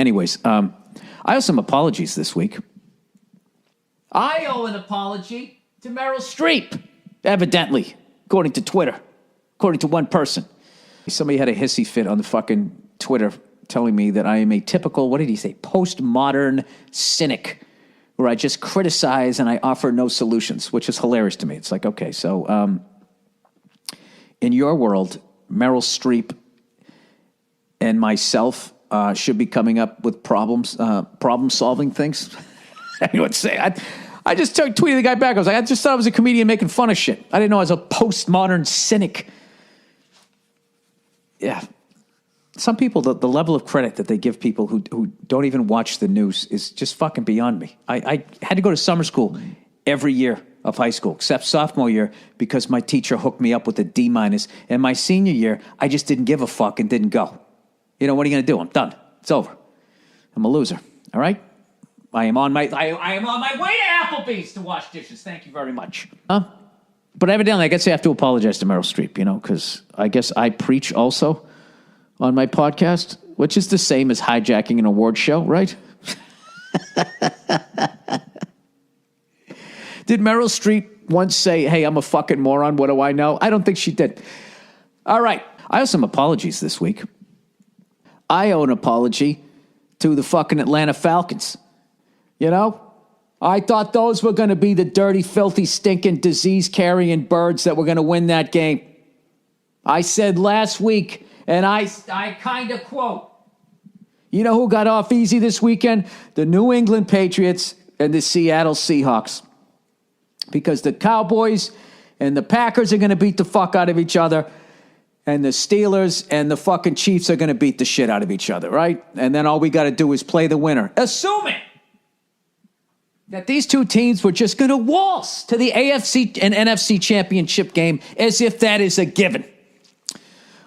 Anyways, I owe some apologies this week. I owe an apology to Meryl Streep, evidently, according to Twitter, according to one person. Somebody had a hissy fit on the fucking Twitter telling me that I am a typical, what did he say, postmodern cynic, where I just criticize and I offer no solutions, which is hilarious to me. It's like, okay, so in your world, Meryl Streep and myself should be coming up with problem-solving things. Anyone say, I just tweeted the guy back. I was like, I just thought I was a comedian making fun of shit. I didn't know I was a postmodern cynic. Yeah. Some people, the level of credit that they give people who don't even watch the news is just fucking beyond me. I had to go to summer school every year of high school, except sophomore year, because my teacher hooked me up with a D-. And my senior year, I just didn't give a fuck and didn't go. You know, what are you going to do? I'm done. It's over. I'm a loser. All right? I am on my way to Applebee's to wash dishes. Thank you very much. But evidently, I guess I have to apologize to Meryl Streep, you know, because I guess I preach also on my podcast, which is the same as hijacking an award show, right? Did Meryl Streep once say, hey, I'm a fucking moron, what do I know? I don't think she did. All right, I owe some apologies this week. I owe an apology to the fucking Atlanta Falcons. You know? I thought those were going to be the dirty, filthy, stinking, disease-carrying birds that were going to win that game. I said last week, and I kind of quote, you know who got off easy this weekend? The New England Patriots and the Seattle Seahawks. Because the Cowboys and the Packers are going to beat the fuck out of each other, and the Steelers and the fucking Chiefs are going to beat the shit out of each other, right? And then all we got to do is play the winner. Assuming that these two teams were just going to waltz to the AFC and NFC championship game as if that is a given.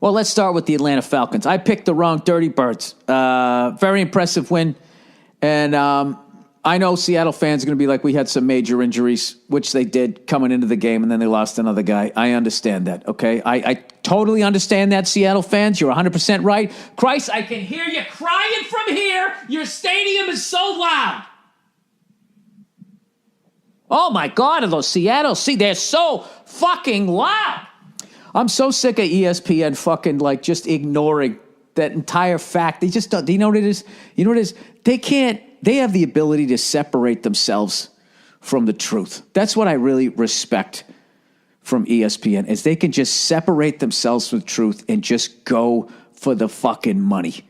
Well, let's start with the Atlanta Falcons. I picked the wrong Dirty Birds. Very impressive win. And I know Seattle fans are going to be like, we had some major injuries, which they did coming into the game, and then they lost another guy. I understand that, okay? I totally understand that, Seattle fans. You're 100% right. Christ, I can hear you crying from here. Your stadium is so loud. Oh, my God, those Seattle, they're so fucking loud. I'm so sick of ESPN fucking, like, just ignoring that entire fact. They just don't. Do you know what it is? You know what it is? They have the ability to separate themselves from the truth. That's what I really respect from ESPN, is they can just separate themselves from the truth and just go for the fucking money.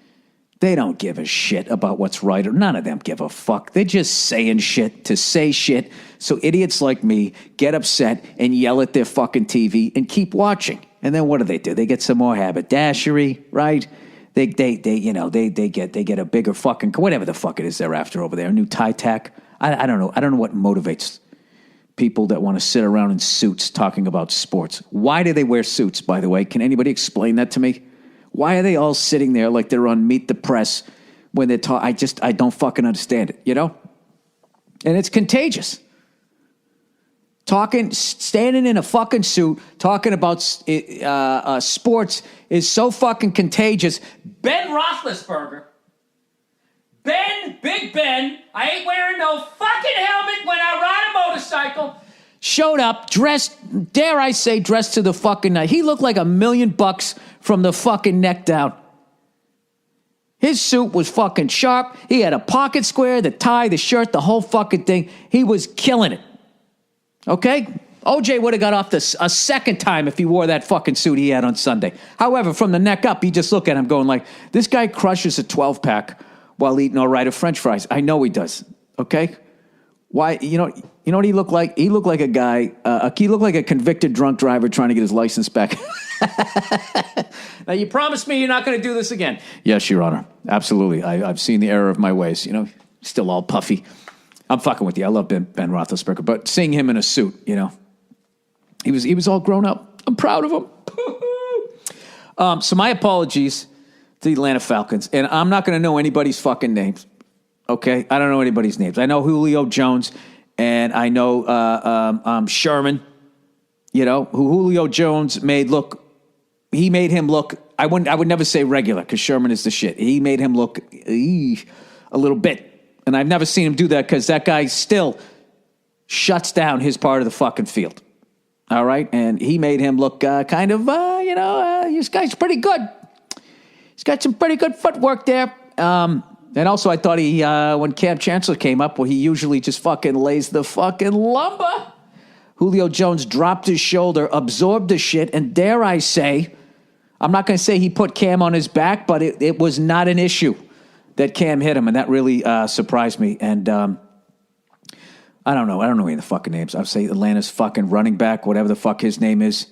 They don't give a shit about what's right, or none of them give a fuck. They're just saying shit to say shit, so idiots like me get upset and yell at their fucking TV and keep watching. And then what do? They get some more haberdashery, right? They get a bigger fucking, whatever the fuck it is they're after over there, a new tie tack. I don't know. I don't know what motivates people that want to sit around in suits talking about sports. Why do they wear suits, by the way? Can anybody explain that to me? Why are they all sitting there like they're on Meet the Press when they're talking? I don't fucking understand it, you know? And it's contagious. Standing in a fucking suit, talking about sports is so fucking contagious. Ben Roethlisberger, Big Ben, I ain't wearing no fucking helmet when I ride a motorcycle, showed up, dressed to the fucking night. He looked like $1 million from the fucking neck down. His suit was fucking sharp. He had a pocket square, the tie, the shirt, the whole fucking thing. He was killing it. Okay? OJ would have got off this a second time if he wore that fucking suit he had on Sunday. However, from the neck up, you just look at him going like, this guy crushes a 12-pack while eating all right of French fries. I know he does. Okay? Why? You know what he looked like? He looked like a guy, he looked like a convicted drunk driver trying to get his license back. Now, you promised me you're not going to do this again. Yes, Your Honor. Absolutely. I've seen the error of my ways. You know, still all puffy. I'm fucking with you. I love Ben Roethlisberger, but seeing him in a suit, you know, he was all grown up. I'm proud of him. So my apologies to the Atlanta Falcons, and I'm not going to know anybody's fucking names. Okay, I don't know anybody's names. I know Julio Jones, and I know Sherman. You know, who Julio Jones made him look. I would never say regular because Sherman is the shit. He made him look a little bit. And I've never seen him do that because that guy still shuts down his part of the fucking field. All right? And he made him look this guy's pretty good. He's got some pretty good footwork there. And also I thought when Cam Chancellor came up, he usually just fucking lays the fucking lumber. Julio Jones dropped his shoulder, absorbed the shit, and dare I say, I'm not going to say he put Cam on his back, but it was not an issue that Cam hit him, and that really surprised me. And I don't know any of the fucking names. I'll say Atlanta's fucking running back, whatever the fuck his name is.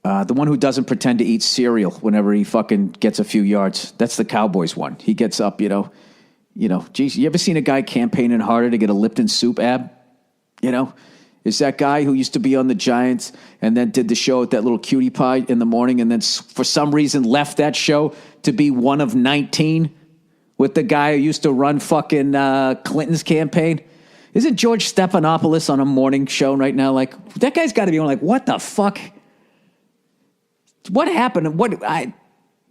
The one who doesn't pretend to eat cereal whenever he fucking gets a few yards. That's the Cowboys one. He gets up, geez, you ever seen a guy campaigning harder to get a Lipton soup ab? Is that guy who used to be on the Giants and then did the show at that little cutie pie in the morning and then for some reason left that show to be one of 19 with the guy who used to run fucking Clinton's campaign? Isn't George Stephanopoulos on a morning show right now? Like, that guy's got to be like, what the fuck? What happened?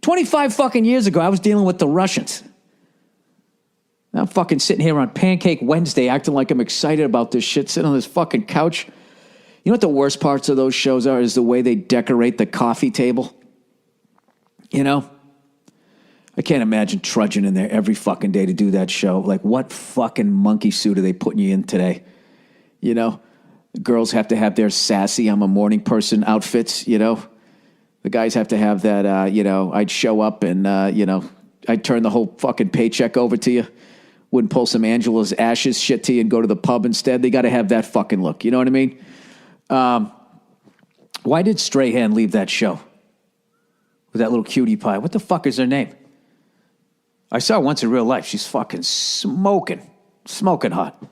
25 fucking years ago, I was dealing with the Russians. I'm fucking sitting here on Pancake Wednesday acting like I'm excited about this shit, sitting on this fucking couch. You know what the worst parts of those shows are? Is the way they decorate the coffee table. I can't imagine trudging in there every fucking day to do that show. Like, what fucking monkey suit are they putting you in today? The girls have to have their sassy, I'm a morning person outfits, The guys have to have that, I'd show up and, I'd turn the whole fucking paycheck over to you. Wouldn't pull some Angela's Ashes shit to you and go to the pub instead. They got to have that fucking look. You know what I mean? Why did Strahan leave that show? With that little cutie pie. What the fuck is her name? I saw her once in real life. She's fucking smoking hot.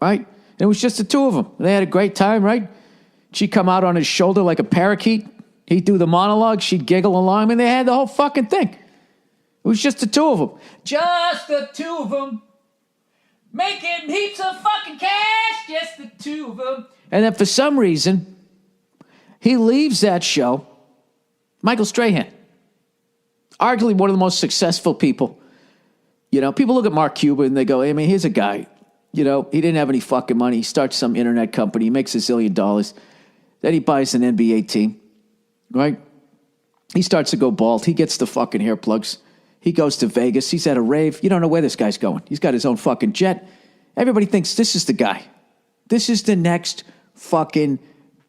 Right? And it was just the two of them. They had a great time, right? She'd come out on his shoulder like a parakeet. He'd do the monologue. She'd giggle along. I mean, they had the whole fucking thing. It was just the two of them. Just the two of them. Making heaps of fucking cash. Just the two of them. And then for some reason, he leaves that show. Michael Strahan. Arguably one of the most successful people. People look at Mark Cuban and they go, I mean, here's a guy. He didn't have any fucking money. He starts some internet company. He makes $1 zillion. Then he buys an NBA team. Right? He starts to go bald. He gets the fucking hair plugs. He goes to Vegas. He's at a rave. You don't know where this guy's going. He's got his own fucking jet. Everybody thinks this is the guy. This is the next fucking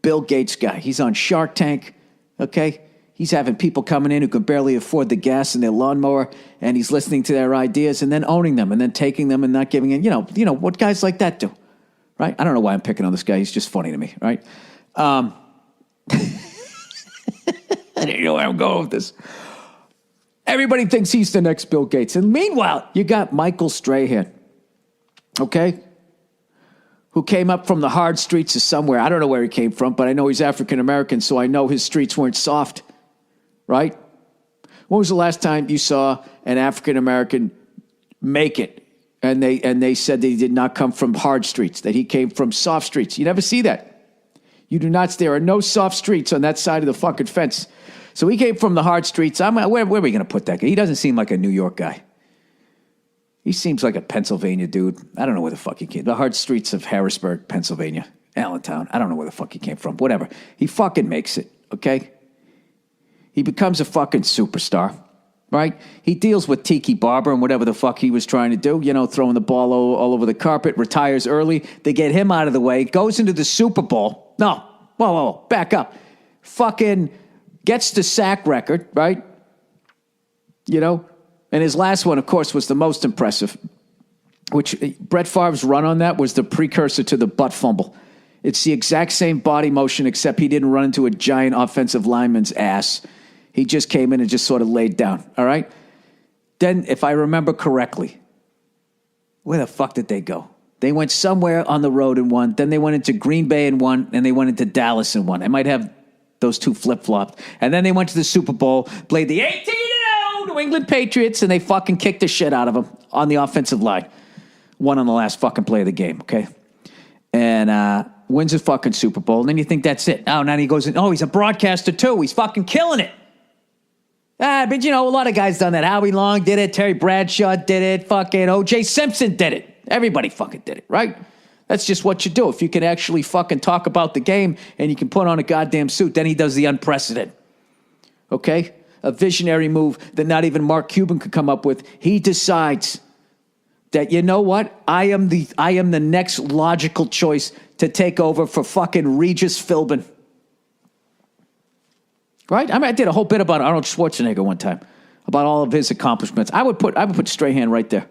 Bill Gates guy. He's on Shark Tank. Okay? He's having people coming in who can barely afford the gas in their lawnmower, and he's listening to their ideas and then owning them and then taking them and not giving in. You know what guys like that do. Right? I don't know why I'm picking on this guy. He's just funny to me. Right? I didn't know where I'm going with this. Everybody thinks he's the next Bill Gates. And meanwhile, you got Michael Strahan, okay, who came up from the hard streets of somewhere. I don't know where he came from, but I know he's African-American, so I know his streets weren't soft, right? When was the last time you saw an African-American make it? And they said that he did not come from hard streets, that he came from soft streets. You never see that. You do not. There are no soft streets on that side of the fucking fence. So he came from the hard streets. Where are we going to put that guy? He doesn't seem like a New York guy. He seems like a Pennsylvania dude. I don't know where the fuck he came. The hard streets of Harrisburg, Pennsylvania, Allentown. I don't know where the fuck he came from. Whatever. He fucking makes it, okay? He becomes a fucking superstar, right? He deals with Tiki Barber and whatever the fuck he was trying to do, throwing the ball all over the carpet, retires early. They get him out of the way, goes into the Super Bowl. No, whoa, back up. Fucking gets the sack record, right? And his last one, of course, was the most impressive, which Brett Favre's run on that was the precursor to the butt fumble. It's the exact same body motion, except he didn't run into a giant offensive lineman's ass. He just came in and just sort of laid down, all right? Then, if I remember correctly, where the fuck did they go? They went somewhere on the road and won. Then they went into Green Bay and won, and they went into Dallas and won. I might have those two flip-flopped. And then they went to the Super Bowl, played the 18-0 New England Patriots, and they fucking kicked the shit out of them on the offensive line. Won on the last fucking play of the game, okay? And wins a fucking Super Bowl. And then you think that's it. Oh, now he goes in, he's a broadcaster too. He's fucking killing it. But a lot of guys done that. Howie Long did it. Terry Bradshaw did it. Fucking O.J. Simpson did it. Everybody fucking did it, right? That's just what you do. If you can actually fucking talk about the game and you can put on a goddamn suit, then he does the unprecedented. Okay? A visionary move that not even Mark Cuban could come up with. He decides that, you know what? I am the next logical choice to take over for fucking Regis Philbin. Right? I did a whole bit about Arnold Schwarzenegger one time, about all of his accomplishments. I would put Strahan right there.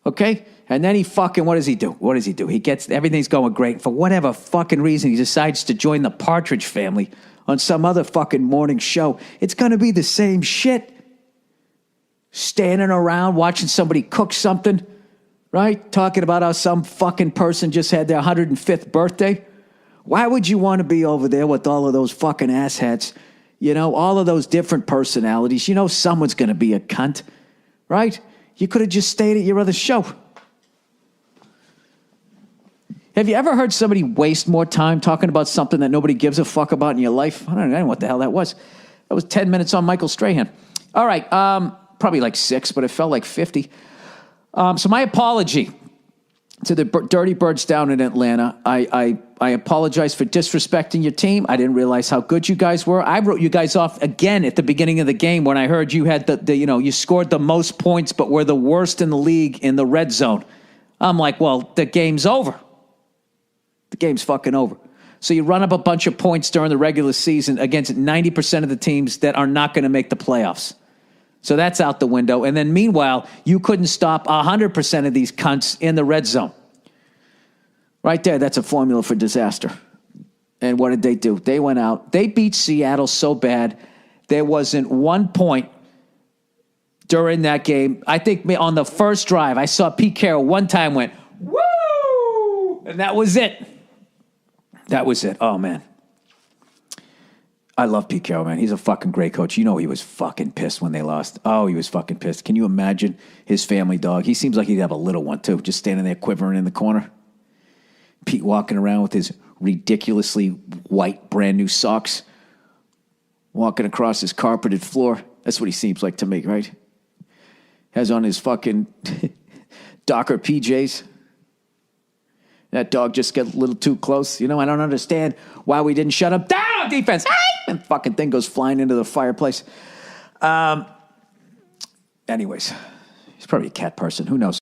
Okay? And then what does he do? He gets, everything's going great. For whatever fucking reason, he decides to join the Partridge Family on some other fucking morning show. It's going to be the same shit. Standing around watching somebody cook something, right? Talking about how some fucking person just had their 105th birthday. Why would you want to be over there with all of those fucking asshats? All of those different personalities. Someone's going to be a cunt, right? You could have just stayed at your other show. Have you ever heard somebody waste more time talking about something that nobody gives a fuck about in your life? I don't know what the hell that was. That was 10 minutes on Michael Strahan. All right, probably like 6, but it felt like 50. So my apology to the Dirty Birds down in Atlanta. I apologize for disrespecting your team. I didn't realize how good you guys were. I wrote you guys off again at the beginning of the game when I heard you had you scored the most points, but were the worst in the league in the red zone. I'm like, well, the game's over. The game's fucking over. So you run up a bunch of points during the regular season against 90% of the teams that are not going to make the playoffs. So that's out the window. And then meanwhile, you couldn't stop 100% of these cunts in the red zone. Right there, that's a formula for disaster. And what did they do? They went out. They beat Seattle so bad, there wasn't 1 point during that game. I think on the first drive, I saw Pete Carroll one time went, woo! And that was it. That was it. Oh, man. I love Pete Carroll, man. He's a fucking great coach. He was fucking pissed when they lost. Oh, he was fucking pissed. Can you imagine his family dog? He seems like he'd have a little one, too, just standing there quivering in the corner. Pete walking around with his ridiculously white, brand new socks, walking across his carpeted floor. That's what he seems like to me, right? Has on his fucking Docker PJs. That dog just got a little too close. I don't understand why we didn't shut him down, defense. And fucking thing goes flying into the fireplace. Anyways, he's probably a cat person. Who knows?